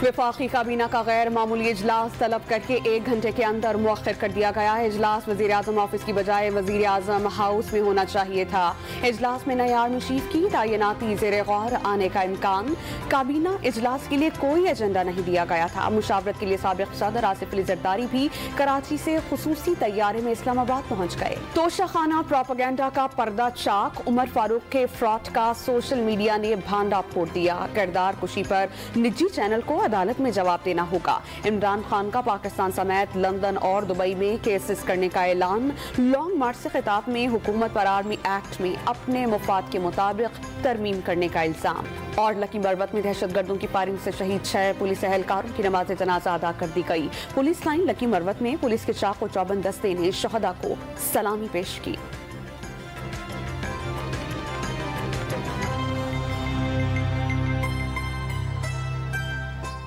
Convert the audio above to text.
वफाकी काबीना का गैर मामूली इजलास तलब करके 1 घंटे के अंदर मुअख्खर कर दिया गया है। इजलास वजीर आजम ऑफिस की बजाय वजीर आजम हाउस में होना चाहिए था। इजलास में नए आर्मी चीफ की तैनाती ज़ेर गौर आने का इम्कान। काबीना इजलास के लिए कोई एजेंडा नहीं दिया गया था। मुशावरत के लिए साबिक सदर आसिफ अली जरदारी भी कराची से खुसूसी तैयारे में इस्लामाबाद पहुंच गए। तोशाखाना प्रोपेगेंडा का पर्दा चाक। उमर फारूक के फ्रॉड का सोशल मीडिया ने भांडा फोड़ दिया। किरदार कुशी पर निजी चैनल को अदालत में जवाब देना होगा। इमरान खान का पाकिस्तान समेत लंदन और दुबई में केसेस करने का ऐलान। लॉन्ग मार्च से खिताब में हुकूमत पर आर्मी एक्ट में अपने मुफाद के मुताबिक तरमीम करने का इल्जाम। और लकी मरवत में दहशतगर्दों की फायरिंग से शहीद 6 पुलिस एहलकारों की नमाज जनाजा अदा कर दी गई। पुलिस लाइन लकी मरवत में पुलिस के चाक व चौबंद दस्ते ने शहदा को सलामी पेश की।